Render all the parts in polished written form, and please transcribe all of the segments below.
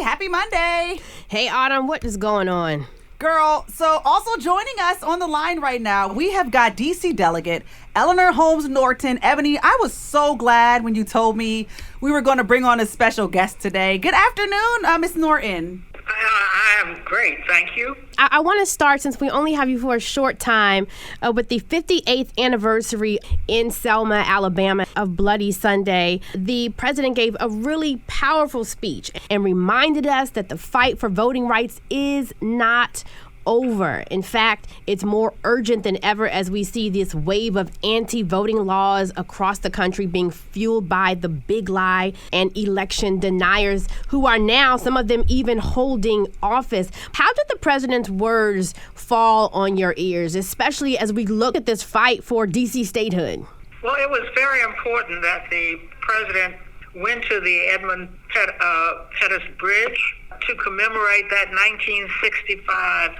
Happy Monday. Hey, Autumn, what is going on? Girl, so also joining us on the line right now, we have got D.C. Delegate Eleanor Holmes Norton. Ebony, I was so glad when you told me we were going to bring on a special guest today. Good afternoon, Ms. Norton. I am great, thank you. I want to start, since we only have you for a short time, with the 58th anniversary in Selma, Alabama of Bloody Sunday. The president gave a really powerful speech and reminded us that the fight for voting rights is not over. In fact, it's more urgent than ever as we see this wave of anti-voting laws across the country being fueled by the big lie and election deniers who are now, some of them even holding office. How did the president's words fall on your ears, especially as we look at this fight for D.C. statehood? Well, it was very important that the president went to the Edmund Pettus Bridge to commemorate that 1965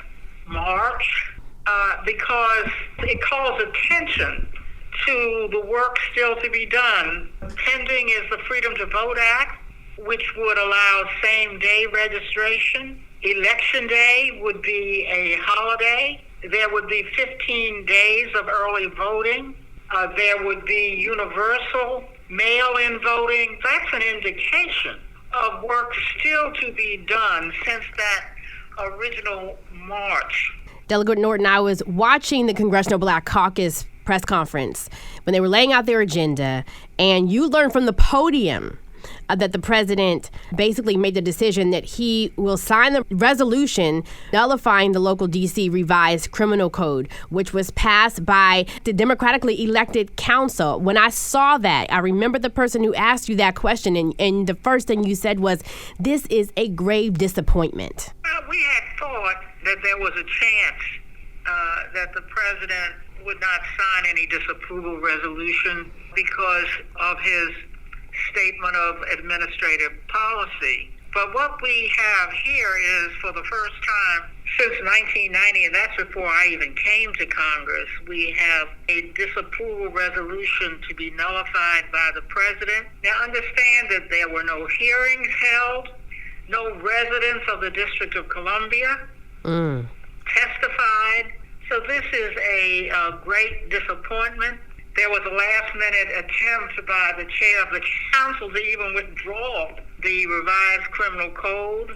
march because it calls attention to the work still to be done. Pending is the Freedom to Vote Act, which would allow same-day registration. Election day would be a holiday. There would be 15 days of early voting. There would be universal mail-in voting. That's an indication of work still to be done since that original march. Delegate Norton, I was watching the Congressional Black Caucus press conference when they were laying out their agenda, and you learned from the podium that the president basically made the decision that he will sign the resolution nullifying the local D.C. revised criminal code, which was passed by the democratically elected council. When I saw that, I remember the person who asked you that question, and the first thing you said was, this is a grave disappointment. Well, we had thought that there was a chance that the president would not sign any disapproval resolution because of his statement of administrative policy. But what we have here is, for the first time since 1990, and that's before I even came to Congress, we have a disapproval resolution to be nullified by the president. Now, understand that there were no hearings held, no residents of the District of Columbia testified. So this is a great disappointment. There was a last-minute attempt by the chair of the council to even withdraw the revised criminal code,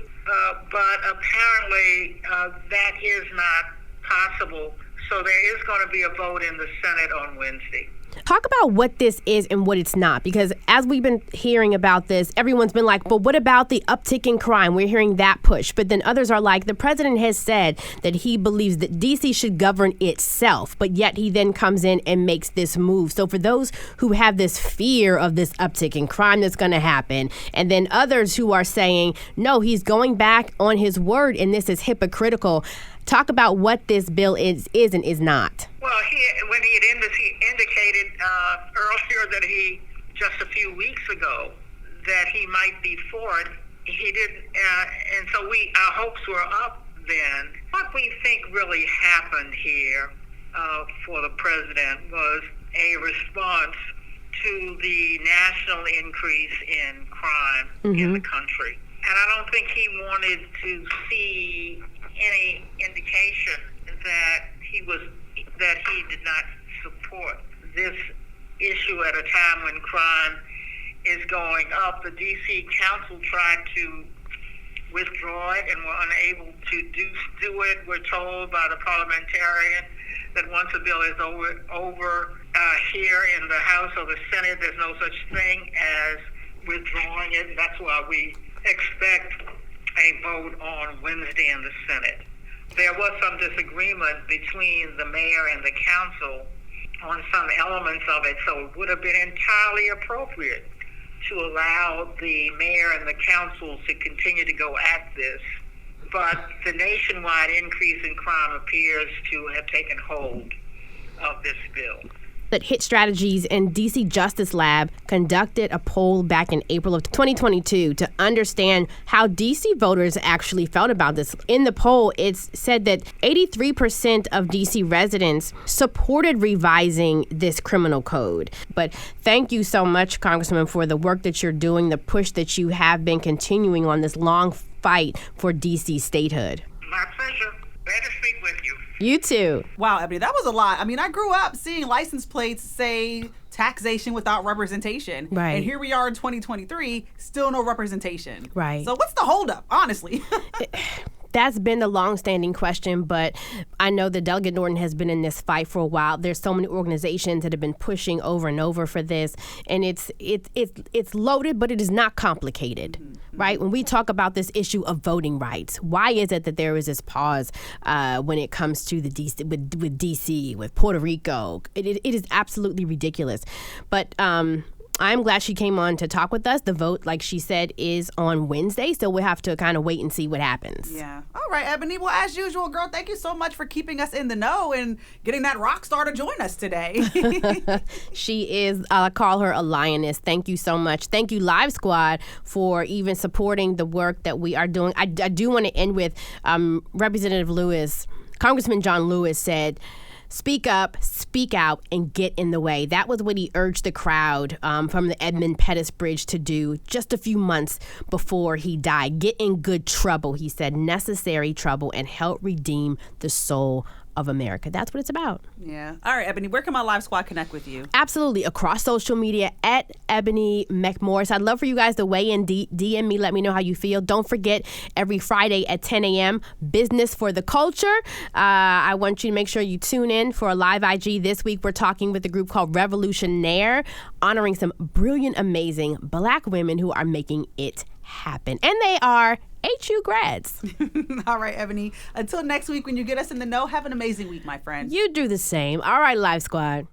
but apparently that is not possible. So there is going to be a vote in the Senate on Wednesday. Talk about what this is and what it's not, because as we've been hearing about this, everyone's been like, but what about the uptick in crime? We're hearing that push. But then others are like, the president has said that he believes that D.C. should govern itself, but yet he then comes in and makes this move. So for those who have this fear of this uptick in crime that's going to happen, and then others who are saying, no, he's going back on his word and this is hypocritical. Talk about what this bill is and is not. Well, when he indicated earlier that just a few weeks ago, that he might be for it, he didn't, and so our hopes were up then. What we think really happened here for the president was a response to the national increase in crime in the country. And I don't think he wanted to see any indication that he did not support this issue at a time when crime is going up. The D.C. Council tried to withdraw it and were unable to do it. We're told by the parliamentarian that once a bill is over here in the House or the Senate, there's no such thing as withdrawing it. That's why we expect a vote on Wednesday in the Senate. There was some disagreement between the mayor and the council on some elements of it, so it would have been entirely appropriate to allow the mayor and the council to continue to go at this. But the nationwide increase in crime appears to have taken hold of this bill. That Hit Strategies and DC Justice Lab conducted a poll back in April of 2022 to understand how DC voters actually felt about this. In the poll, it said that 83% of DC residents supported revising this criminal code. But thank you so much, Congressman, for the work that you're doing, the push that you have been continuing on this long fight for DC statehood. My pleasure. Glad to speak with you. You too. Wow, Ebony, that was a lot. I mean, I grew up seeing license plates say taxation without representation. Right. And here we are in 2023, still no representation. Right. So what's the holdup, honestly? That's been the long-standing question, but I know that Delegate Norton has been in this fight for a while. There's so many organizations that have been pushing over and over for this, and it's loaded, but it is not complicated, right? When we talk about this issue of voting rights, why is it that there is this pause when it comes to the DC with DC, with Puerto Rico? It is absolutely ridiculous, but I'm glad she came on to talk with us. The vote, like she said, is on Wednesday, so we'll have to kind of wait and see what happens. Yeah. All right, Ebony. Well, as usual, girl, thank you so much for keeping us in the know and getting that rock star to join us today. She is, I call her a lioness. Thank you so much. Thank you, Live Squad, for even supporting the work that we are doing. I do want to end with Representative Lewis. Congressman John Lewis said, "Speak up, speak out, and get in the way." That was what he urged the crowd from the Edmund Pettus Bridge to do just a few months before he died. Get in good trouble, he said, necessary trouble, and help redeem the soul of America. That's what it's about. Yeah. All right, Ebony, where can my Live Squad connect with you? Absolutely. Across social media at Ebony McMorris. I'd love for you guys to weigh in, DM me, let me know how you feel. Don't forget, every Friday at 10 a.m., Business for the Culture. I want you to make sure you tune in for a live IG. This week, we're talking with a group called Revolutionaire, honoring some brilliant, amazing Black women who are making it happen. And they are HU grads. All right, Ebony. Until next week, when you get us in the know, have an amazing week, my friend. You do the same. All right, Live Squad.